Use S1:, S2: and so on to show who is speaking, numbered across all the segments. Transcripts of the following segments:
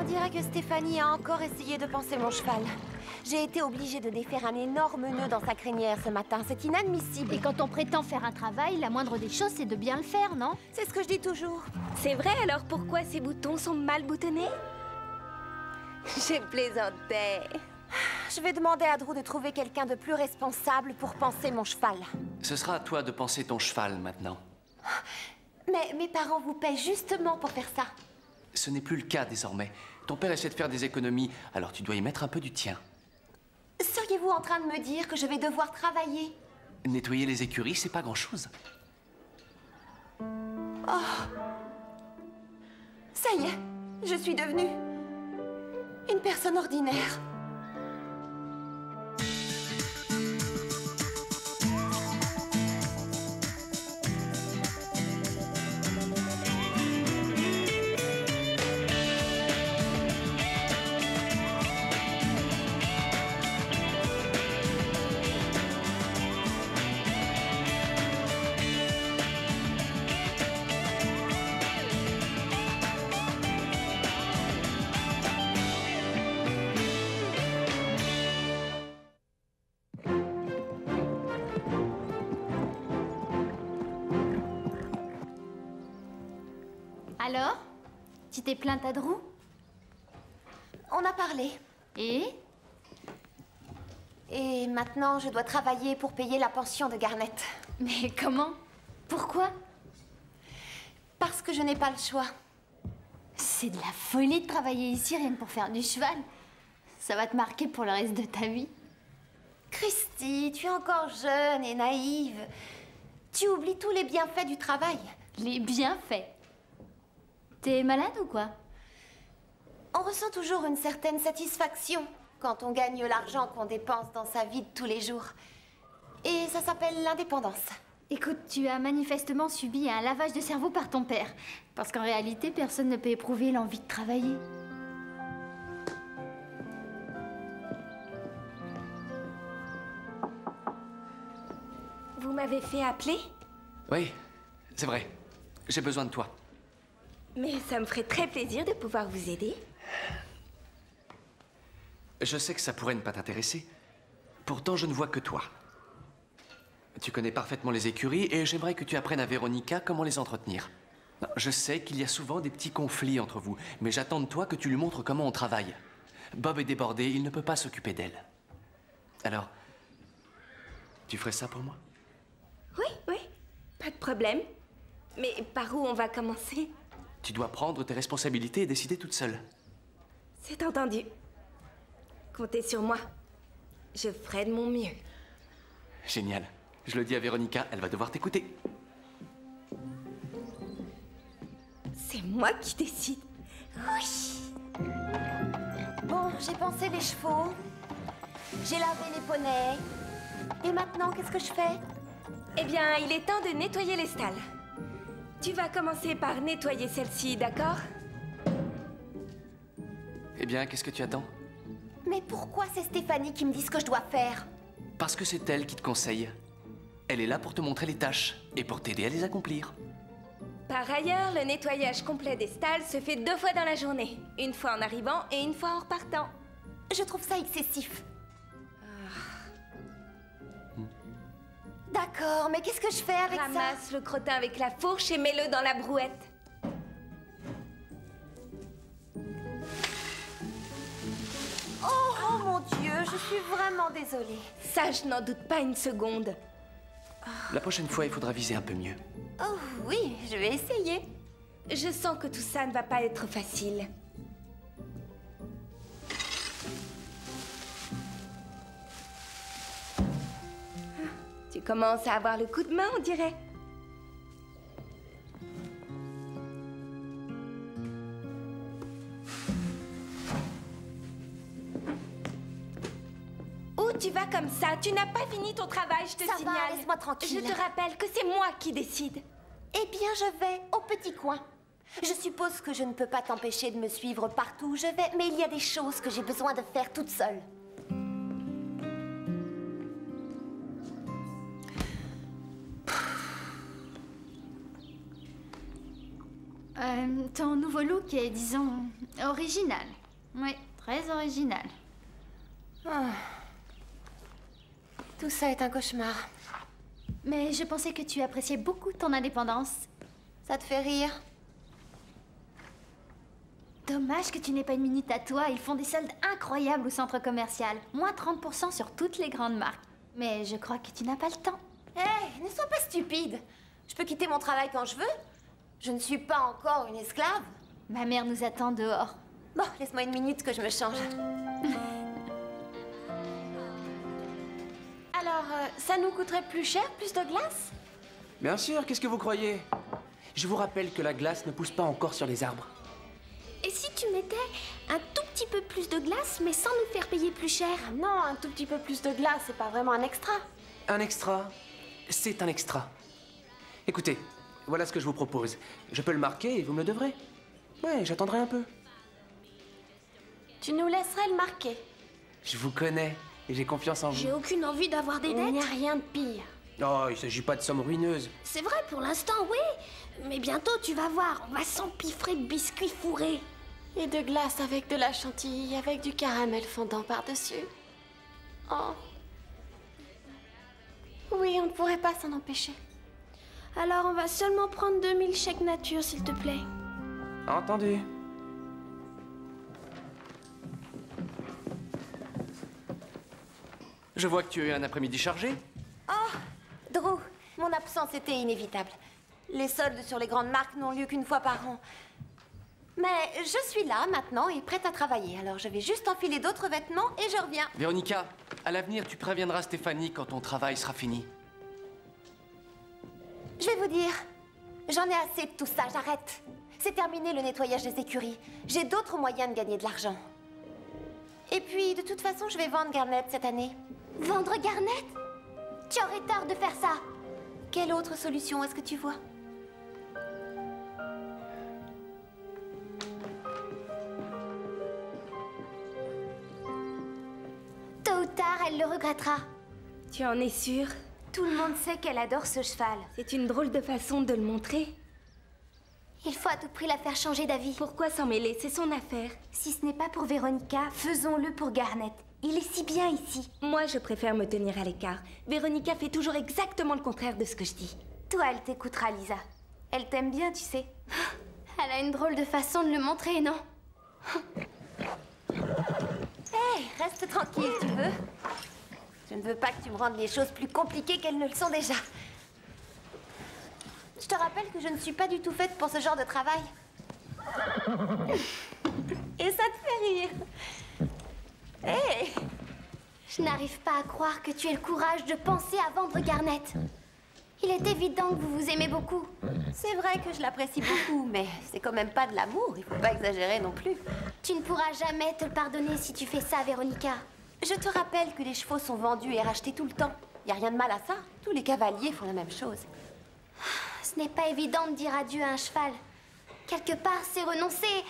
S1: On dirait que Stéphanie a encore essayé de panser mon cheval. J'ai été obligée de défaire un énorme nœud dans sa crinière ce matin. C'est inadmissible.
S2: Et quand on prétend faire un travail, la moindre des choses, c'est de bien le faire, non?
S1: C'est ce que je dis toujours.
S3: C'est vrai, alors pourquoi ces boutons sont mal boutonnés?
S1: J'ai plaisanté. Je vais demander à Drew de trouver quelqu'un de plus responsable pour panser mon cheval.
S4: Ce sera à toi de panser ton cheval maintenant.
S1: Mais mes parents vous paient justement pour faire ça.
S4: Ce n'est plus le cas désormais. Ton père essaie de faire des économies, alors tu dois y mettre un peu du tien.
S1: Seriez-vous en train de me dire que je vais devoir travailler?
S4: Nettoyer les écuries, c'est pas grand-chose.
S1: Ça y est, je suis devenue une personne ordinaire.
S2: Alors? Tu t'es plainte à Drew?
S1: On a parlé. Et maintenant, je dois travailler pour payer la pension de Garnet.
S2: Mais comment? Pourquoi?
S1: Parce que je n'ai pas le choix.
S2: C'est de la folie de travailler ici rien que pour faire du cheval. Ça va te marquer pour le reste de ta vie.
S1: Christy, tu es encore jeune et naïve. Tu oublies tous les bienfaits du travail.
S2: Les bienfaits. T'es malade ou quoi?
S1: On ressent toujours une certaine satisfaction quand on gagne l'argent qu'on dépense dans sa vie de tous les jours. Et ça s'appelle l'indépendance.
S2: Écoute, tu as manifestement subi un lavage de cerveau par ton père. Parce qu'en réalité, personne ne peut éprouver l'envie de travailler.
S3: Vous m'avez fait appeler?
S4: Oui, c'est vrai. J'ai besoin de toi.
S3: Mais ça me ferait très plaisir de pouvoir vous aider.
S4: Je sais que ça pourrait ne pas t'intéresser. Pourtant, je ne vois que toi. Tu connais parfaitement les écuries et j'aimerais que tu apprennes à Véronica comment les entretenir. Je sais qu'il y a souvent des petits conflits entre vous, mais j'attends de toi que tu lui montres comment on travaille. Bob est débordé, il ne peut pas s'occuper d'elle. Alors, tu ferais ça pour moi?
S3: Oui, pas de problème. Mais par où on va commencer?
S4: Tu dois prendre tes responsabilités et décider toute seule.
S3: C'est entendu. Comptez sur moi. Je ferai de mon mieux.
S4: Génial. Je le dis à Véronica, elle va devoir t'écouter.
S3: C'est moi qui décide. Oui.
S1: Bon, j'ai pansé les chevaux. J'ai lavé les poneys. Et maintenant, qu'est-ce que je fais?
S3: Eh bien, il est temps de nettoyer les stalles. Tu vas commencer par nettoyer celle-ci, d'accord?
S4: Eh bien, qu'est-ce que tu attends?
S1: Mais pourquoi c'est Stéphanie qui me dit ce que je dois faire?
S4: Parce que c'est elle qui te conseille. Elle est là pour te montrer les tâches et pour t'aider à les accomplir.
S3: Par ailleurs, le nettoyage complet des stalles se fait 2 fois dans la journée. Une fois en arrivant et une fois en repartant.
S1: Je trouve ça excessif. D'accord, mais qu'est-ce que je fais avec ça?
S3: Ramasse le crottin avec la fourche et mets-le dans la brouette.
S1: Oh mon Dieu, je suis vraiment désolée.
S3: Ça, je n'en doute pas une seconde.
S4: La prochaine fois, il faudra viser un peu mieux.
S1: Oh oui, je vais essayer.
S3: Je sens que tout ça ne va pas être facile. Tu commences à avoir le coup de main, on dirait. Où tu vas comme ça? Tu n'as pas fini ton travail, je te
S1: Ça
S3: signale.
S1: va, laisse-moi tranquille.
S3: Je te rappelle que c'est moi qui décide.
S1: Eh bien, je vais au petit coin. Je suppose que je ne peux pas t'empêcher de me suivre partout où je vais, mais il y a des choses que j'ai besoin de faire toute seule.
S2: Ton nouveau look est, disons, original. Oui, très original.
S1: Ah. Tout ça est un cauchemar.
S2: Mais je pensais que tu appréciais beaucoup ton indépendance.
S1: Ça te fait rire?
S2: Dommage que tu n'aies pas une minute à toi. Ils font des soldes incroyables au centre commercial. Moins 30% sur toutes les grandes marques. Mais je crois que tu n'as pas le temps.
S1: Hé, ne sois pas stupide. Je peux quitter mon travail quand je veux. Je ne suis pas encore une esclave.
S2: Ma mère nous attend dehors.
S1: Bon, laisse-moi une minute que je me change. Alors, ça nous coûterait plus cher, plus de glace?
S5: Bien sûr, qu'est-ce que vous croyez? Je vous rappelle que la glace ne pousse pas encore sur les arbres.
S6: Et si tu mettais un tout petit peu plus de glace, mais sans nous faire payer plus cher?
S1: Ah non, un tout petit peu plus de glace, c'est pas vraiment un extra.
S5: Un extra, c'est un extra. Écoutez, voilà ce que je vous propose. Je peux le marquer et vous me le devrez. Ouais, j'attendrai un peu.
S1: Tu nous laisserais le marquer.
S5: Je vous connais et j'ai confiance en vous.
S6: J'ai aucune envie d'avoir des
S1: Il n'y
S6: dettes.
S1: a rien de pire.
S5: Oh, il s'agit pas de sommes ruineuses.
S6: C'est vrai pour l'instant, oui. Mais bientôt, tu vas voir, on va s'empiffrer de biscuits fourrés.
S1: Et de glace avec de la chantilly, avec du caramel fondant par-dessus. Oh. Oui, on ne pourrait pas s'en empêcher.
S6: Alors, on va seulement prendre 2000 chèques nature, s'il te plaît.
S5: Entendu.
S4: Je vois que tu as eu un après-midi chargé.
S1: Oh, Drew, mon absence était inévitable. Les soldes sur les grandes marques n'ont lieu qu'une fois par an. Mais je suis là maintenant et prête à travailler. Alors je vais juste enfiler d'autres vêtements et je reviens.
S4: Véronica, à l'avenir, tu préviendras Stéphanie quand ton travail sera fini.
S1: Je vais vous dire, j'en ai assez de tout ça, j'arrête. C'est terminé le nettoyage des écuries. J'ai d'autres moyens de gagner de l'argent. Et puis, de toute façon, je vais vendre Garnet cette année.
S6: Vendre Garnet? Tu aurais tort de faire ça.
S1: Quelle autre solution est-ce que tu vois?
S6: Tôt ou tard, elle le regrettera.
S3: Tu en es sûre?
S6: Tout le monde sait qu'elle adore ce cheval.
S3: C'est une drôle de façon de le montrer.
S6: Il faut à tout prix la faire changer d'avis.
S3: Pourquoi s'en mêler? C'est son affaire.
S6: Si ce n'est pas pour Véronica, faisons-le pour Garnet. Il est si bien ici.
S3: Moi, je préfère me tenir à l'écart. Véronica fait toujours exactement le contraire de ce que je dis.
S6: Toi, elle t'écoutera, Lisa. Elle t'aime bien, tu sais. Elle a une drôle de façon de le montrer, non?
S1: Hé, reste tranquille, tu veux? Je ne veux pas que tu me rendes les choses plus compliquées qu'elles ne le sont déjà. Je te rappelle que je ne suis pas du tout faite pour ce genre de travail. Et ça te fait rire. Hé!
S6: Je n'arrive pas à croire que tu aies le courage de penser à vendre Garnet. Il est évident que vous vous aimez beaucoup.
S1: C'est vrai que je l'apprécie beaucoup, mais c'est quand même pas de l'amour, il faut pas exagérer non plus.
S6: Tu ne pourras jamais te le pardonner si tu fais ça, Véronica.
S1: Je te rappelle que les chevaux sont vendus et rachetés tout le temps. Y a rien de mal à ça. Tous les cavaliers font la même chose.
S6: Ce n'est pas évident de dire adieu à un cheval. Quelque part, c'est renoncer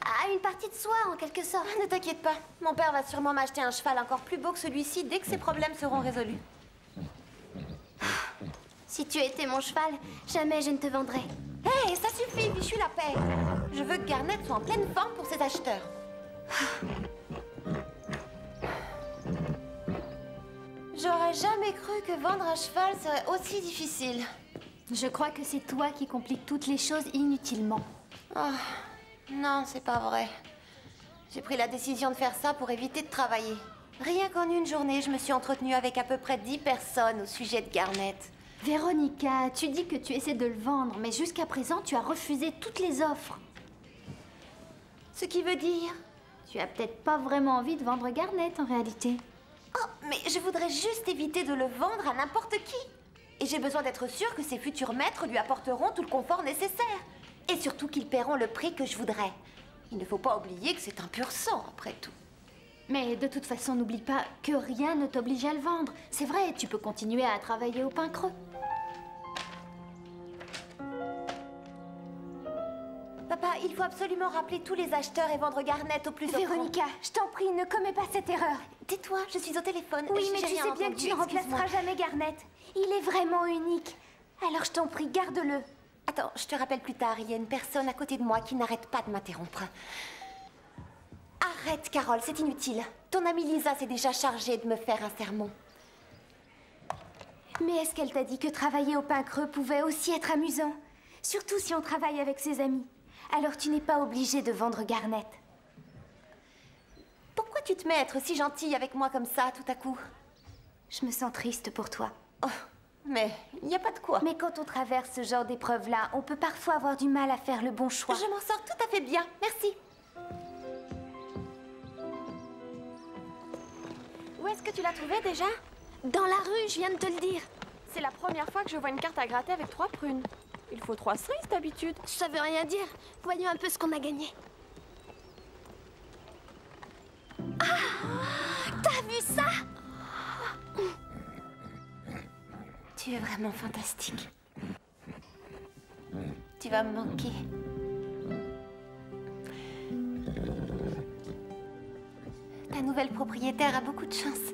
S6: à une partie de soi, en quelque sorte.
S1: Ne t'inquiète pas, mon père va sûrement m'acheter un cheval encore plus beau que celui-ci dès que ses problèmes seront résolus.
S6: Si tu étais mon cheval, jamais je ne te vendrais.
S1: Hé, ça suffit, fichu la paix. Je veux que Garnet soit en pleine forme pour ses acheteurs. J'aurais jamais cru que vendre un cheval serait aussi difficile.
S2: Je crois que c'est toi qui compliques toutes les choses inutilement.
S1: Oh, non, c'est pas vrai. J'ai pris la décision de faire ça pour éviter de travailler. Rien qu'en une journée, je me suis entretenue avec à peu près 10 personnes au sujet de Garnet.
S2: Véronica, tu dis que tu essaies de le vendre, mais jusqu'à présent, tu as refusé toutes les offres.
S1: Ce qui veut dire...
S2: Tu as peut-être pas vraiment envie de vendre Garnet, en réalité.
S1: Oh, mais je voudrais juste éviter de le vendre à n'importe qui. Et j'ai besoin d'être sûre que ses futurs maîtres lui apporteront tout le confort nécessaire. Et surtout qu'ils paieront le prix que je voudrais. Il ne faut pas oublier que c'est un pur sang, après tout.
S2: Mais de toute façon, n'oublie pas que rien ne t'oblige à le vendre. C'est vrai, tu peux continuer à travailler au pain creux.
S1: Papa, il faut absolument rappeler tous les acheteurs et vendre Garnet au plus offrant.
S6: Véronica, je t'en prie, ne commets pas cette erreur.
S1: Tais-toi, je suis au téléphone.
S6: Oui, mais
S1: J'ai
S6: tu
S1: rien
S6: sais bien que
S1: entendu,
S6: tu ne remplaceras
S1: excuse-moi.
S6: jamais Garnet. Il est vraiment unique. Alors je t'en prie, garde-le.
S1: Attends, je te rappelle plus tard, il y a une personne à côté de moi qui n'arrête pas de m'interrompre. Arrête, Carole, c'est inutile. Ton amie Lisa s'est déjà chargée de me faire un sermon.
S2: Mais est-ce qu'elle t'a dit que travailler au pain creux pouvait aussi être amusant? Surtout si on travaille avec ses amis. Alors tu n'es pas obligé de vendre Garnet.
S1: Pourquoi tu te mets à être si gentille avec moi comme ça, tout à coup?
S2: Je me sens triste pour toi.
S1: Oh, mais il n'y a pas de quoi.
S2: Mais quand on traverse ce genre d'épreuve-là, on peut parfois avoir du mal à faire le bon choix.
S1: Je m'en sors tout à fait bien, merci.
S7: Où est-ce que tu l'as trouvée déjà?
S6: Dans la rue, je viens de te le dire.
S7: C'est la première fois que je vois une carte à gratter avec 3 prunes. Il faut 3 cerises d'habitude.
S6: Ça veut rien dire. Voyons un peu ce qu'on a gagné. Ah! T'as vu ça?
S1: Tu es vraiment fantastique. Tu vas me manquer. Ta nouvelle propriétaire a beaucoup de chance.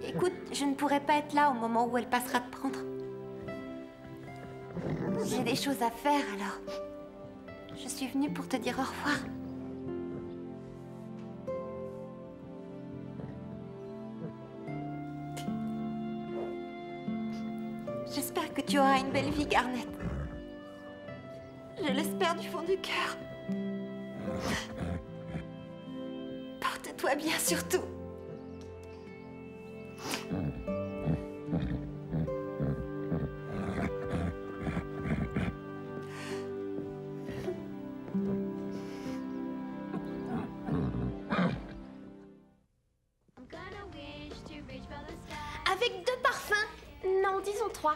S1: Écoute, je ne pourrai pas être là au moment où elle passera te prendre. J'ai des choses à faire, alors je suis venue pour te dire au revoir. J'espère que tu auras une belle vie, Garnet. Je l'espère du fond du cœur. Porte-toi bien surtout.
S6: Avec 2 parfums.
S7: Non, disons 3.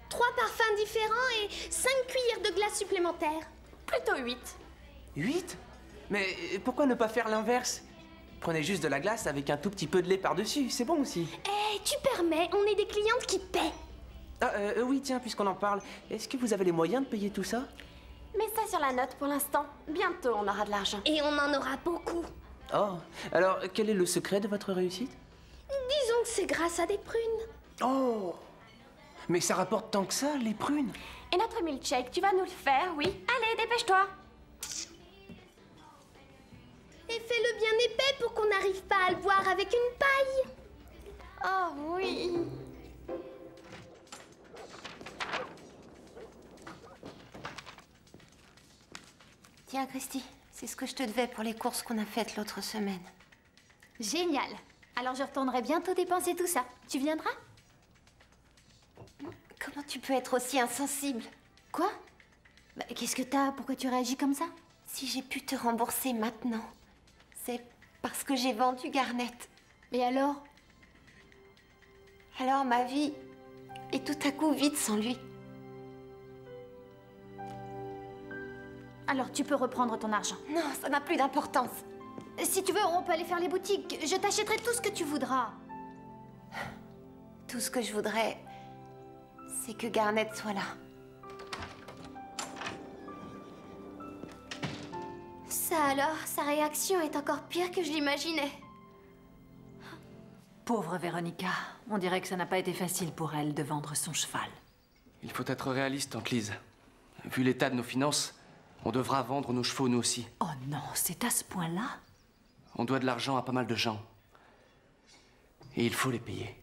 S6: 3 parfums différents et 5 cuillères de glace supplémentaires.
S7: Plutôt 8.
S5: 8? Mais pourquoi ne pas faire l'inverse? Prenez juste de la glace avec un tout petit peu de lait par-dessus, c'est bon aussi.
S6: Eh, tu permets, on est des clientes qui paient.
S5: Ah, oui, tiens, puisqu'on en parle, est-ce que vous avez les moyens de payer tout ça?
S7: Mets ça sur la note pour l'instant. Bientôt, on aura de l'argent.
S6: Et on en aura beaucoup.
S5: Oh, alors quel est le secret de votre réussite?
S6: Disons que c'est grâce à des prunes.
S5: Oh! Mais ça rapporte tant que ça, les prunes?
S7: Et notre milkshake, tu vas nous le faire, oui? Allez, dépêche-toi.
S6: Et fais-le bien épais pour qu'on n'arrive pas à le boire avec une paille.
S7: Oh oui.
S1: Tiens, Christy, c'est ce que je te devais pour les courses qu'on a faites l'autre semaine.
S2: Génial. Alors je retournerai bientôt dépenser tout ça. Tu viendras?
S1: Comment tu peux être aussi insensible?
S2: Quoi? Bah, qu'est-ce que t'as? Pourquoi tu réagis comme ça?
S1: Si j'ai pu te rembourser maintenant, c'est parce que j'ai vendu Garnet.
S2: Et alors?
S1: Alors ma vie est tout à coup vide sans lui.
S2: Alors tu peux reprendre ton argent.
S1: Non, ça n'a plus d'importance.
S2: Si tu veux, on peut aller faire les boutiques. Je t'achèterai tout ce que tu voudras.
S1: Tout ce que je voudrais, c'est que Garnet soit là.
S6: Ça alors, sa réaction est encore pire que je l'imaginais.
S8: Pauvre Véronica, on dirait que ça n'a pas été facile pour elle de vendre son cheval.
S4: Il faut être réaliste, Tante Lise. Vu l'état de nos finances, on devra vendre nos chevaux, nous aussi.
S8: Oh non, c'est à ce point-là?
S4: On doit de l'argent à pas mal de gens. Et il faut les payer.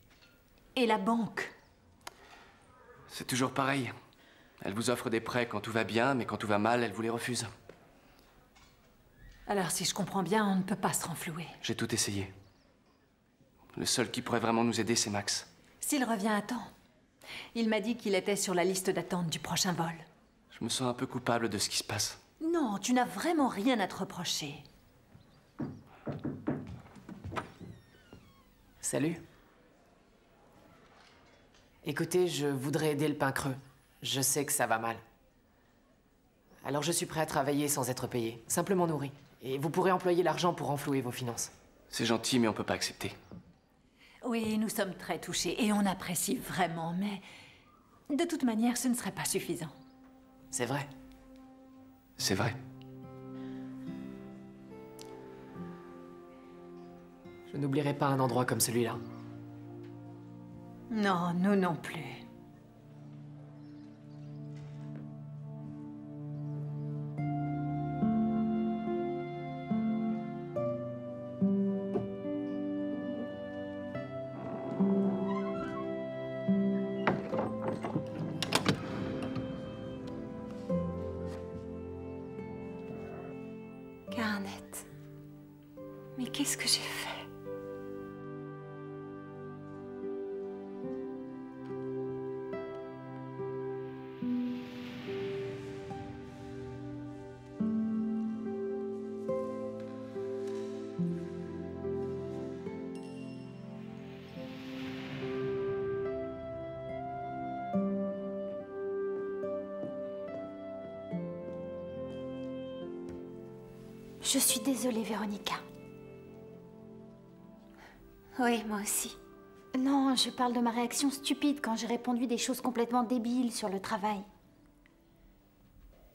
S8: Et la banque?
S4: C'est toujours pareil. Elle vous offre des prêts quand tout va bien, mais quand tout va mal, elle vous les refuse.
S8: Alors si je comprends bien, on ne peut pas se renflouer.
S4: J'ai tout essayé. Le seul qui pourrait vraiment nous aider, c'est Max.
S8: S'il revient à temps. Il m'a dit qu'il était sur la liste d'attente du prochain vol.
S4: Je me sens un peu coupable de ce qui se passe.
S8: Non, tu n'as vraiment rien à te reprocher.
S9: Salut. Écoutez, je voudrais aider le pain creux. Je sais que ça va mal. Alors je suis prêt à travailler sans être payé, simplement nourri. Et vous pourrez employer l'argent pour renflouer vos finances.
S4: C'est gentil, mais on peut pas accepter.
S8: Oui, nous sommes très touchés et on apprécie vraiment, mais de toute manière, ce ne serait pas suffisant.
S9: C'est vrai.
S4: C'est vrai.
S9: Je n'oublierai pas un endroit comme celui-là.
S8: Non, nous non plus.
S1: Qu'est-ce que j'ai fait?
S2: Je suis désolée, Véronica.
S1: Oui, moi aussi.
S2: Non, je parle de ma réaction stupide quand j'ai répondu des choses complètement débiles sur le travail.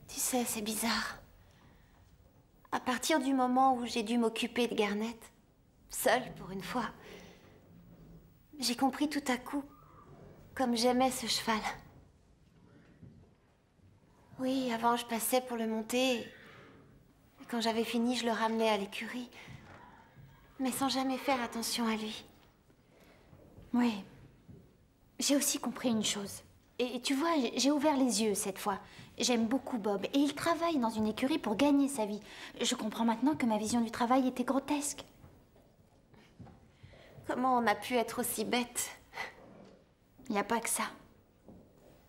S1: Tu sais, c'est bizarre. À partir du moment où j'ai dû m'occuper de Garnet, seule pour une fois, j'ai compris tout à coup comme j'aimais ce cheval. Oui, avant je passais pour le monter. Et quand j'avais fini, je le ramenais à l'écurie. Mais sans jamais faire attention à lui.
S2: Oui. J'ai aussi compris une chose. Et tu vois, j'ai ouvert les yeux cette fois. J'aime beaucoup Bob et il travaille dans une écurie pour gagner sa vie. Je comprends maintenant que ma vision du travail était grotesque.
S1: Comment on a pu être aussi bête?
S2: Il n'y a pas que ça.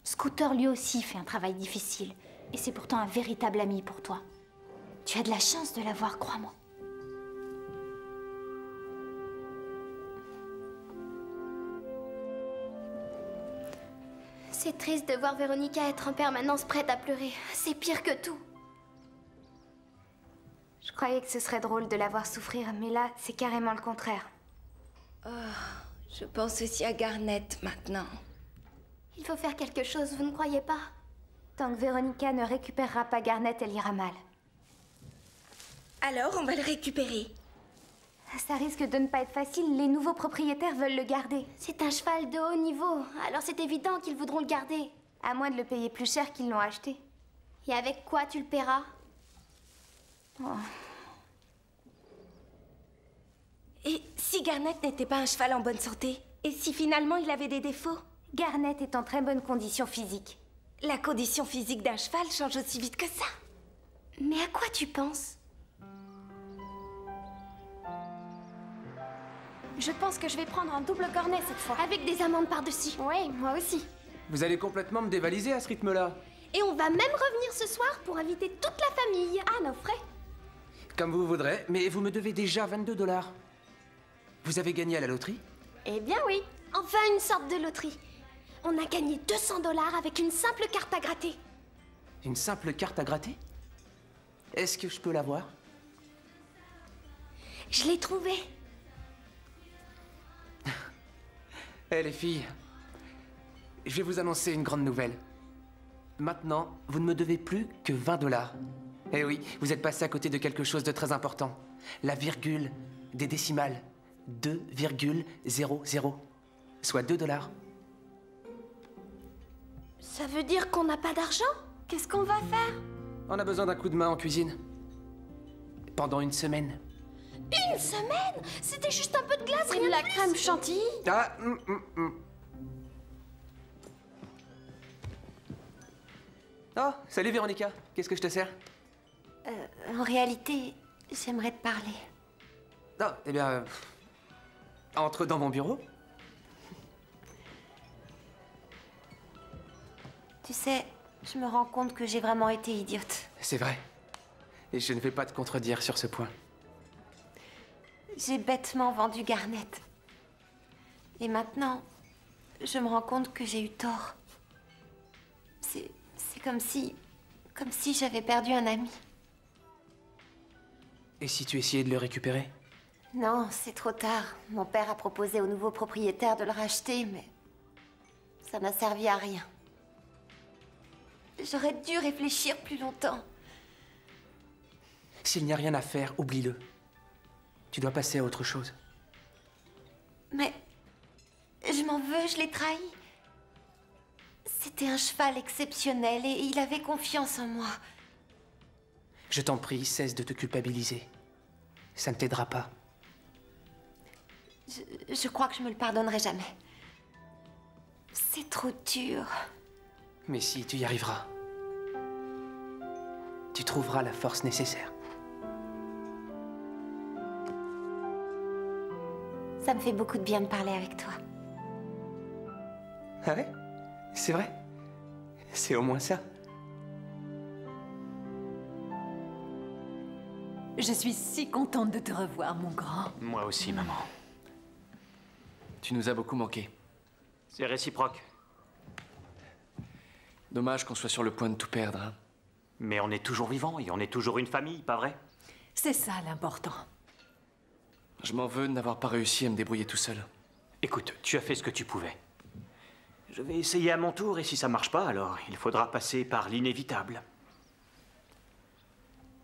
S2: Scooter lui aussi fait un travail difficile. Et c'est pourtant un véritable ami pour toi. Tu as de la chance de l'avoir, crois-moi.
S6: C'est triste de voir Véronica être en permanence prête à pleurer. C'est pire que tout.
S3: Je croyais que ce serait drôle de la voir souffrir, mais là, c'est carrément le contraire. Oh, je pense aussi à Garnet maintenant.
S6: Il faut faire quelque chose, vous ne croyez pas?
S3: Tant que Véronica ne récupérera pas Garnet, elle ira mal. Alors, on va le récupérer. Ça risque de ne pas être facile, les nouveaux propriétaires veulent le garder.
S6: C'est un cheval de haut niveau, alors c'est évident qu'ils voudront le garder.
S3: À moins de le payer plus cher qu'ils l'ont acheté.
S6: Et avec quoi tu le paieras?
S3: Oh. Et si Garnet n'était pas un cheval en bonne santé? Et si finalement il avait des défauts? Garnet est en très bonne condition physique. La condition physique d'un cheval change aussi vite que ça.
S6: Mais à quoi tu penses?
S7: Je pense que je vais prendre un double cornet cette fois.
S6: Avec des amandes par-dessus.
S7: Oui, moi aussi.
S5: Vous allez complètement me dévaliser à ce rythme-là.
S6: Et on va même revenir ce soir pour inviter toute la famille.
S7: À nos frais.
S5: Comme vous voudrez, mais vous me devez déjà 22 $. Vous avez gagné à la loterie?
S7: Eh bien oui.
S6: Enfin une sorte de loterie. On a gagné 200 $ avec une simple carte à gratter.
S5: Une simple carte à gratter? Est-ce que je peux l'avoir?
S6: Je l'ai trouvée.
S5: Eh les filles, je vais vous annoncer une grande nouvelle. Maintenant, vous ne me devez plus que 20 $. Eh oui, vous êtes passé à côté de quelque chose de très important. La virgule des décimales. 2,00. Soit 2 $.
S6: Ça veut dire qu'on n'a pas d'argent?
S7: Qu'est-ce qu'on va faire?
S5: On a besoin d'un coup de main en cuisine. Pendant une semaine.
S6: Une semaine? C'était juste un peu de glace,
S7: Et
S6: rien
S7: de la
S6: de plus.
S7: crème chantilly?
S5: Ah, Oh, salut Véronica. Qu'est-ce que je te sers?
S1: En réalité, j'aimerais te parler.
S5: Oh, eh bien... entre dans mon bureau.
S1: Tu sais, je me rends compte que j'ai vraiment été idiote.
S5: C'est vrai. Et je ne vais pas te contredire sur ce point.
S1: J'ai bêtement vendu Garnet. Et maintenant, je me rends compte que j'ai eu tort. C'est comme si j'avais perdu un ami.
S5: Et si tu essayais de le récupérer?
S1: Non, c'est trop tard. Mon père a proposé au nouveau propriétaire de le racheter, mais ça n'a servi à rien. J'aurais dû réfléchir plus longtemps.
S5: S'il n'y a rien à faire, oublie-le. Tu dois passer à autre chose.
S1: Mais je m'en veux, je l'ai trahi. C'était un cheval exceptionnel et il avait confiance en moi.
S5: Je t'en prie, cesse de te culpabiliser. Ça ne t'aidera pas.
S1: Je crois que je me le pardonnerai jamais. C'est trop dur.
S5: Mais si, tu y arriveras. Tu trouveras la force nécessaire.
S1: Ça me fait beaucoup de bien de parler avec toi.
S5: Ah ouais? C'est vrai? C'est au moins ça.
S8: Je suis si contente de te revoir, mon grand.
S10: Moi aussi, maman.
S4: Tu nous as beaucoup manqué.
S10: C'est réciproque.
S4: Dommage qu'on soit sur le point de tout perdre, hein.
S10: Mais on est toujours vivants et on est toujours une famille, pas vrai?
S8: C'est ça l'important.
S4: Je m'en veux de n'avoir pas réussi à me débrouiller tout seul.
S10: Écoute, tu as fait ce que tu pouvais. Je vais essayer à mon tour et si ça marche pas, alors il faudra passer par l'inévitable.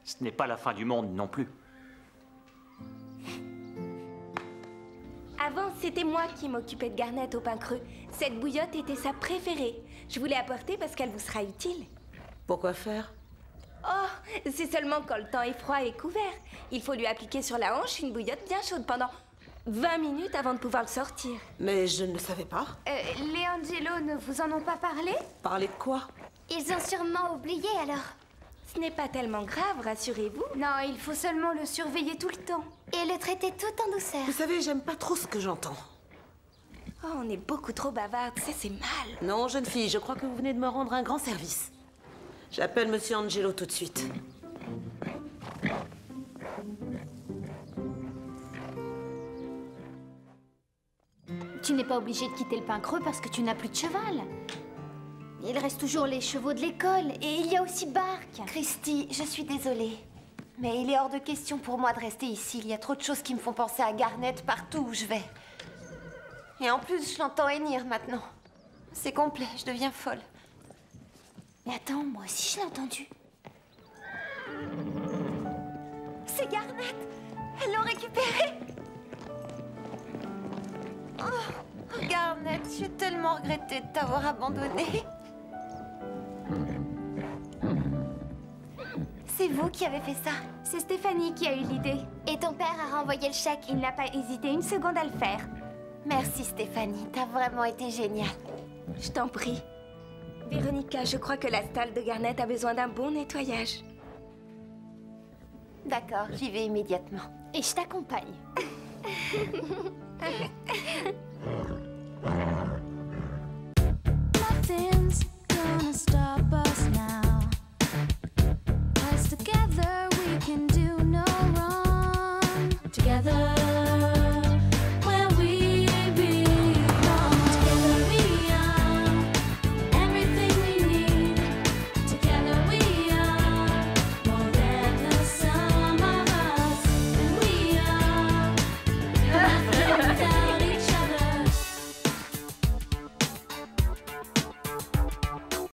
S10: Ce n'est pas la fin du monde non plus.
S3: Avant, c'était moi qui m'occupais de Garnet au pain creux. Cette bouillotte était sa préférée. Je voulais apporter parce qu'elle vous sera utile.
S11: Pourquoi faire?
S3: Oh, c'est seulement quand le temps est froid et couvert. Il faut lui appliquer sur la hanche une bouillotte bien chaude pendant 20 minutes avant de pouvoir le sortir.
S11: Mais je ne le savais pas.
S2: Les Angelo ne vous en ont pas parlé?
S11: Parler de quoi?
S6: Ils ont sûrement oublié alors.
S3: Ce n'est pas tellement grave, rassurez-vous.
S2: Non, il faut seulement le surveiller tout le temps.
S6: Et le traiter tout en douceur.
S11: Vous savez, j'aime pas trop ce que j'entends.
S3: Oh, on est beaucoup trop bavarde, ça c'est mal.
S11: Non, jeune fille, je crois que vous venez de me rendre un grand service. J'appelle Monsieur Angelo tout de suite.
S2: Tu n'es pas obligé de quitter le pain creux parce que tu n'as plus de cheval. Il reste toujours les chevaux de l'école et il y a aussi Bark.
S1: Christy, je suis désolée. Mais il est hors de question pour moi de rester ici. Il y a trop de choses qui me font penser à Garnet partout où je vais. Et en plus, je l'entends hennir maintenant. C'est complet, je deviens folle.
S2: Mais attends, moi aussi je l'ai entendu.
S1: C'est Garnet! Elle l'a récupéré! Oh, Garnet, j'ai tellement regretté de t'avoir abandonné. C'est vous qui avez fait ça?
S3: C'est Stéphanie qui a eu l'idée.
S6: Et ton père a renvoyé le chèque.
S3: Il n'a pas hésité une seconde à le faire.
S1: Merci Stéphanie, t'as vraiment été géniale.
S3: Je t'en prie. Véronica, je crois que la stalle de Garnet a besoin d'un bon nettoyage.
S1: D'accord, j'y vais immédiatement.
S2: Et je t'accompagne.